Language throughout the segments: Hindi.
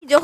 जो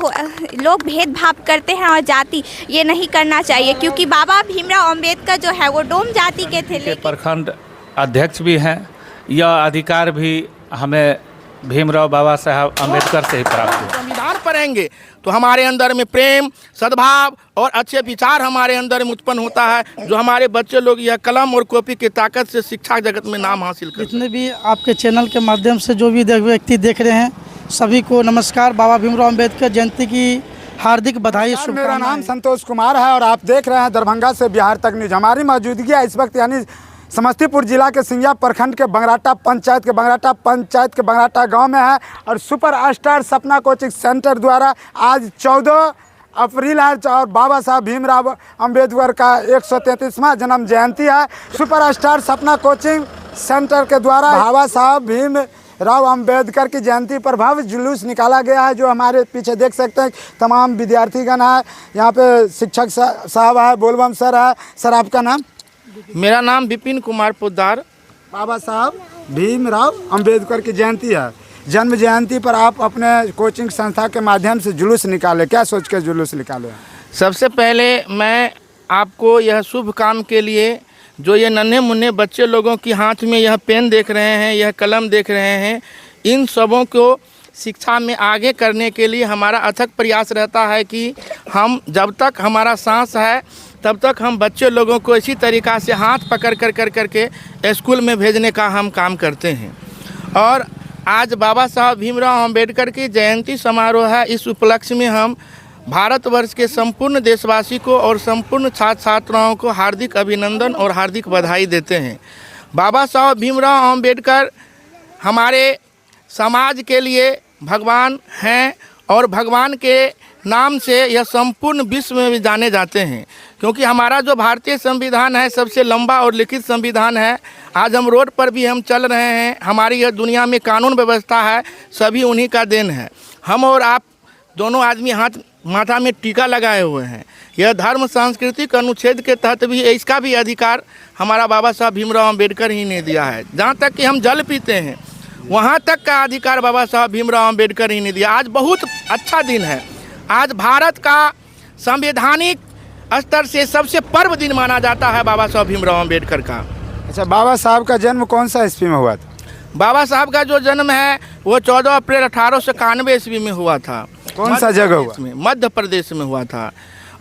लोग भेदभाव करते हैं और जाति ये नहीं करना चाहिए, क्योंकि बाबा भीमराव अंबेडकर जो है वो डोम जाति के थे। के प्रखंड अध्यक्ष भी हैं। यह अधिकार भी हमें भीमराव बाबा साहब अंबेडकर से ही प्राप्त हुआ। संविधान पढ़ेंगे तो हमारे अंदर में प्रेम, सद्भाव और अच्छे विचार हमारे अंदर में उत्पन्न होता है, जो हमारे बच्चे लोग यह कलम और कॉपी की ताकत से शिक्षा जगत में नाम हासिल कर। जितने भी आपके चैनल के माध्यम से जो भी व्यक्ति देख रहे हैं सभी को नमस्कार। बाबा भीमराव अंबेडकर जयंती की हार्दिक बधाई। मेरा नाम संतोष कुमार है और आप देख रहे हैं दरभंगा से बिहार तक न्यूज। हमारी मौजूदगी है इस वक्त यानी समस्तीपुर जिला के सिंगिया प्रखंड के बंगराटा पंचायत के बंगराटा गांव में है और सुपर स्टार सपना कोचिंग सेंटर द्वारा आज 14 अप्रैल है और बाबा साहब भीमराव अंबेडकर का 133वां जन्म जयंती है। सुपर स्टार सपना कोचिंग सेंटर के द्वारा बाबा साहब भीमराव अंबेडकर की जयंती पर भव्य जुलूस निकाला गया है, जो हमारे पीछे देख सकते हैं। तमाम विद्यार्थीगण है, यहाँ पे शिक्षक साहब है, बोलबम सर है। सर आपका नाम? मेरा नाम विपिन कुमार पोद्दार। बाबा साहब भीमराव अंबेडकर की जयंती है, जन्म जयंती पर आप अपने कोचिंग संस्था के माध्यम से जुलूस निकाले, क्या सोच के जुलूस निकाले? सबसे पहले मैं आपको यह शुभ काम के लिए जो ये नन्हे मुन्ने बच्चे लोगों की हाथ में यह पेन देख रहे हैं, यह कलम देख रहे हैं, इन सबों को शिक्षा में आगे करने के लिए हमारा अथक प्रयास रहता है कि हम जब तक हमारा सांस है तब तक हम बच्चे लोगों को इसी तरीक़ा से हाथ पकड़ करके स्कूल में भेजने का हम काम करते हैं। और आज बाबा साहब भीमराव अंबेडकर की जयंती समारोह है। इस उपलक्ष्य में हम भारतवर्ष के संपूर्ण देशवासी को और संपूर्ण छात्र छात्राओं को हार्दिक अभिनंदन और हार्दिक बधाई देते हैं। बाबा साहब भीमराव अंबेडकर हमारे समाज के लिए भगवान हैं और भगवान के नाम से यह संपूर्ण विश्व में भी जाने जाते हैं, क्योंकि हमारा जो भारतीय संविधान है सबसे लंबा और लिखित संविधान है। आज हम रोड पर भी हम चल रहे हैं, हमारी यह दुनिया में कानून व्यवस्था है, सभी उन्हीं का देन है। हम और आप दोनों आदमी हाथ माथा में टीका लगाए हुए हैं। यह धर्म सांस्कृतिक अनुच्छेद के तहत भी इसका भी अधिकार हमारा बाबा साहब भीमराव अंबेडकर ही ने दिया है। जहाँ तक कि हम जल पीते हैं वहाँ तक का अधिकार बाबा साहब भीमराव अंबेडकर ही ने दिया। आज बहुत अच्छा दिन है। आज भारत का संवैधानिक स्तर से सबसे पर्व दिन माना जाता है बाबा साहब भीमराव अंबेडकर का। अच्छा, बाबा साहब का जन्म कौन सा ईस्वी में हुआ था? बाबा साहब का जो जन्म है वो 14 अप्रैल 1891 ईस्वी में हुआ था। कौन सा जगह हुआ? मध्य प्रदेश में हुआ था।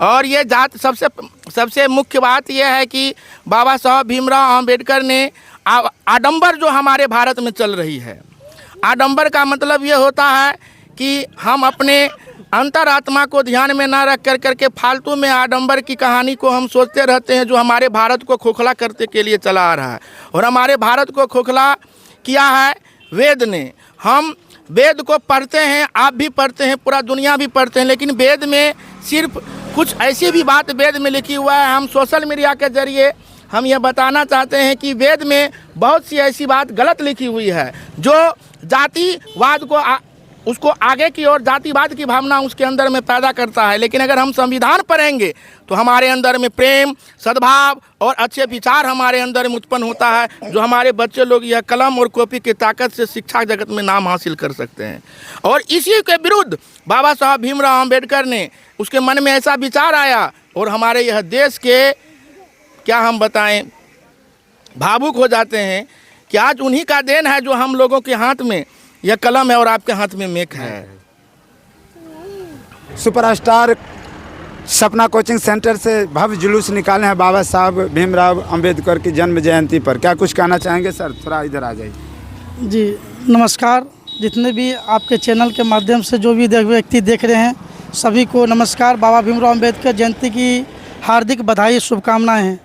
और ये जात सबसे मुख्य बात यह है कि बाबा साहब भीमराव अंबेडकर ने आडंबर जो हमारे भारत में चल रही है, आडंबर का मतलब ये होता है कि हम अपने अंतरात्मा को ध्यान में ना रख करके फालतू में आडंबर की कहानी को हम सोचते रहते हैं, जो हमारे भारत को खोखला करने के लिए चला आ रहा है। और हमारे भारत को खोखला किया है वेद ने। हम वेद को पढ़ते हैं, आप भी पढ़ते हैं, पूरा दुनिया भी पढ़ते हैं, लेकिन वेद में सिर्फ कुछ ऐसी भी बात वेद में लिखी हुआ है। हम सोशल मीडिया के जरिए हम यह बताना चाहते हैं कि वेद में बहुत सी ऐसी बात गलत लिखी हुई है, जो जातिवाद को उसको आगे की ओर जातिवाद की भावना उसके अंदर में पैदा करता है। लेकिन अगर हम संविधान पढ़ेंगे तो हमारे अंदर में प्रेम, सद्भाव और अच्छे विचार हमारे अंदर में उत्पन्न होता है, जो हमारे बच्चे लोग यह कलम और कॉपी की ताकत से शिक्षा जगत में नाम हासिल कर सकते हैं। और इसी के विरुद्ध बाबा साहब भीमराव अंबेडकर ने उसके मन में ऐसा विचार आया और हमारे यह देश के क्या हम बताएं भावुक हो जाते हैं कि आज उन्हीं का देन है जो हम लोगों के हाथ में यह कलम है और आपके हाथ में मेक है। सुपरस्टार सपना कोचिंग सेंटर से भव्य जुलूस निकाले हैं बाबा साहब भीमराव अंबेडकर की जन्म जयंती पर, क्या कुछ कहना चाहेंगे सर? थोड़ा इधर आ जाइए। जी नमस्कार। जितने भी आपके चैनल के माध्यम से जो भी व्यक्ति देख रहे हैं सभी को नमस्कार। बाबा भीमराव अंबेडकर जयंती की हार्दिक बधाई, शुभकामनाएँ हैं।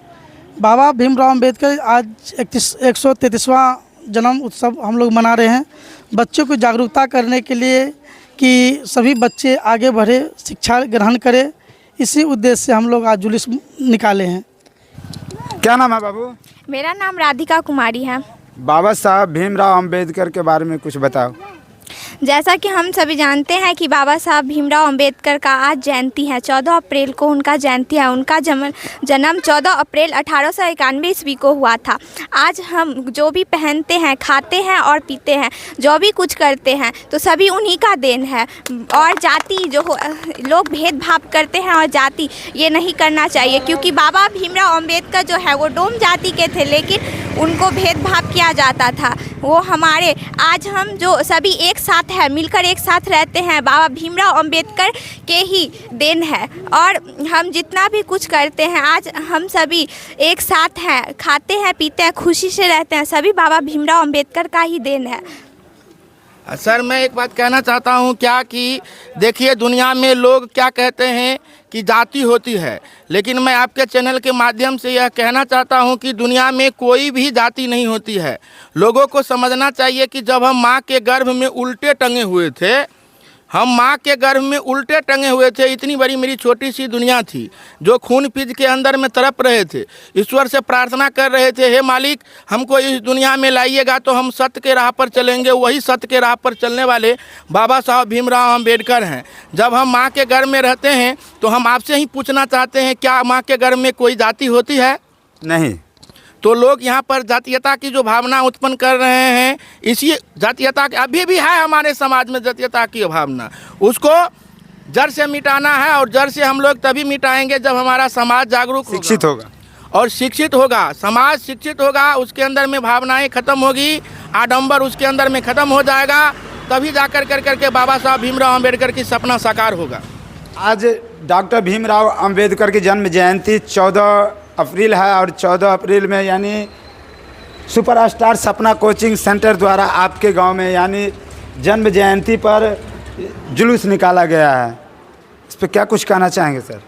बाबा भीमराव अंबेडकर आज 133वां जन्म उत्सव हम लोग मना रहे हैं, बच्चों को जागरूकता करने के लिए कि सभी बच्चे आगे बढ़े, शिक्षा ग्रहण करें। इसी उद्देश्य से हम लोग आज जुलूस निकाले हैं। क्या नाम है बाबू? मेरा नाम राधिका कुमारी है। बाबा साहब भीमराव अंबेडकर के बारे में कुछ बताओ। जैसा कि हम सभी जानते हैं कि बाबा साहब भीमराव अंबेडकर का आज जयंती है। 14 अप्रैल को उनका जयंती है। उनका जन्म 14 अप्रैल 1891 ईस्वी को हुआ था। आज हम जो भी पहनते हैं, खाते हैं और पीते हैं, जो भी कुछ करते हैं, तो सभी उन्हीं का देन है। और जाति लोग भेदभाव करते हैं और जाति ये नहीं करना चाहिए, क्योंकि बाबा भीमराव अंबेडकर जो है वो डोम जाति के थे, लेकिन उनको भेदभाव किया जाता था। वो हमारे आज हम जो सभी एक साथ हैं, मिलकर एक साथ रहते हैं, बाबा भीमराव अंबेडकर के ही देन है। और हम जितना भी कुछ करते हैं, आज हम सभी एक साथ हैं, खाते हैं, पीते हैं, खुशी से रहते हैं, सभी बाबा भीमराव अंबेडकर का ही देन है। सर, मैं एक बात कहना चाहता हूँ क्या कि देखिए, दुनिया में लोग क्या कहते हैं कि जाति होती है, लेकिन मैं आपके चैनल के माध्यम से यह कहना चाहता हूँ कि दुनिया में कोई भी जाति नहीं होती है। लोगों को समझना चाहिए कि जब हम माँ के गर्भ में उल्टे टंगे हुए थे, इतनी बड़ी मेरी छोटी सी दुनिया थी, जो खून पीज के अंदर में तड़प रहे थे, ईश्वर से प्रार्थना कर रहे थे, हे मालिक हमको इस दुनिया में लाइएगा तो हम सत्य के राह पर चलेंगे। वही सत्य के राह पर चलने वाले बाबा साहब भीमराव अंबेडकर हैं। जब हम माँ के गर्भ में रहते हैं तो हम आपसे ही पूछना चाहते हैं, क्या माँ के गर्भ में कोई जाति होती है? नहीं। तो लोग यहाँ पर जातीयता की जो भावना उत्पन्न कर रहे हैं, इसी जातीयता के अभी भी है हमारे समाज में जातीयता की भावना, उसको जड़ से मिटाना है। और जड़ से हम लोग तभी मिटाएंगे जब हमारा समाज जागरूक शिक्षित होगा और शिक्षित होगा, समाज शिक्षित होगा, उसके अंदर में भावनाएं खत्म होगी, आडंबर उसके अंदर में खत्म हो जाएगा, तभी जाकर करके बाबा साहब भीमराव अंबेडकर की सपना साकार होगा। आज डॉक्टर भीमराव अंबेडकर की जन्म जयंती 14 अप्रैल है और 14 अप्रैल में यानी सुपरस्टार सपना कोचिंग सेंटर द्वारा आपके गांव में यानी जन्म जयंती पर जुलूस निकाला गया है। इस पर क्या कुछ कहना चाहेंगे सर?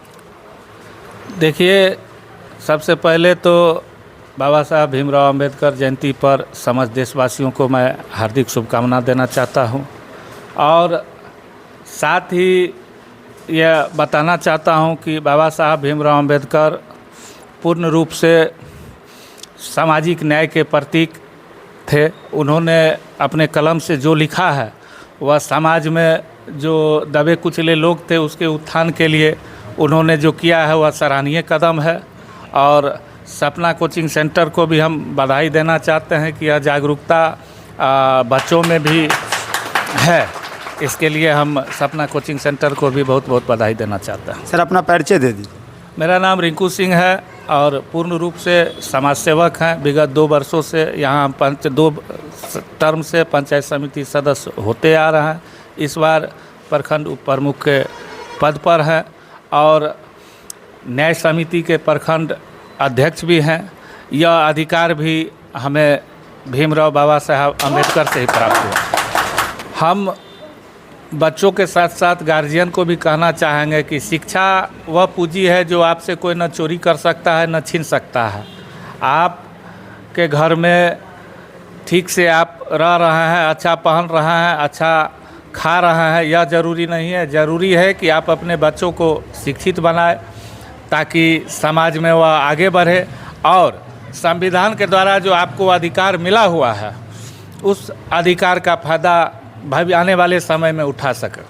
देखिए, सबसे पहले तो बाबा साहब भीमराव अंबेडकर जयंती पर समस्त देशवासियों को मैं हार्दिक शुभकामना देना चाहता हूं, और साथ ही यह बताना चाहता हूं कि बाबा साहब भीमराव अंबेडकर पूर्ण रूप से सामाजिक न्याय के प्रतीक थे। उन्होंने अपने कलम से जो लिखा है वह समाज में जो दबे कुचले लोग थे उसके उत्थान के लिए उन्होंने जो किया है वह सराहनीय कदम है। और सपना कोचिंग सेंटर को भी हम बधाई देना चाहते हैं कि यह जागरूकता बच्चों में भी है। इसके लिए हम सपना कोचिंग सेंटर को भी बहुत बहुत बधाई देना चाहते हैं। सर, अपना परिचय दे दीजिए। मेरा नाम रिंकू सिंह है और पूर्ण रूप से समाज सेवक हैं। विगत 2 वर्षों से यहाँ 2 टर्म से पंचायत समिति सदस्य होते आ रहे हैं। इस बार प्रखंड उप प्रमुख के पद पर हैं और न्याय समिति के प्रखंड अध्यक्ष भी हैं। यह अधिकार भी हमें भीमराव बाबा साहब अंबेडकर से ही प्राप्त हुआ। हम बच्चों के साथ साथ गार्जियन को भी कहना चाहेंगे कि शिक्षा वह पूंजी है जो आपसे कोई न चोरी कर सकता है न छीन सकता है। आप के घर में ठीक से आप रह रहे हैं, अच्छा पहन रहे हैं, अच्छा खा रहे हैं, यह ज़रूरी नहीं है। ज़रूरी है कि आप अपने बच्चों को शिक्षित बनाएं ताकि समाज में वह आगे बढ़े और संविधान के द्वारा जो आपको अधिकार मिला हुआ है उस अधिकार का फ़ायदा आने वाले समय में उठा सके।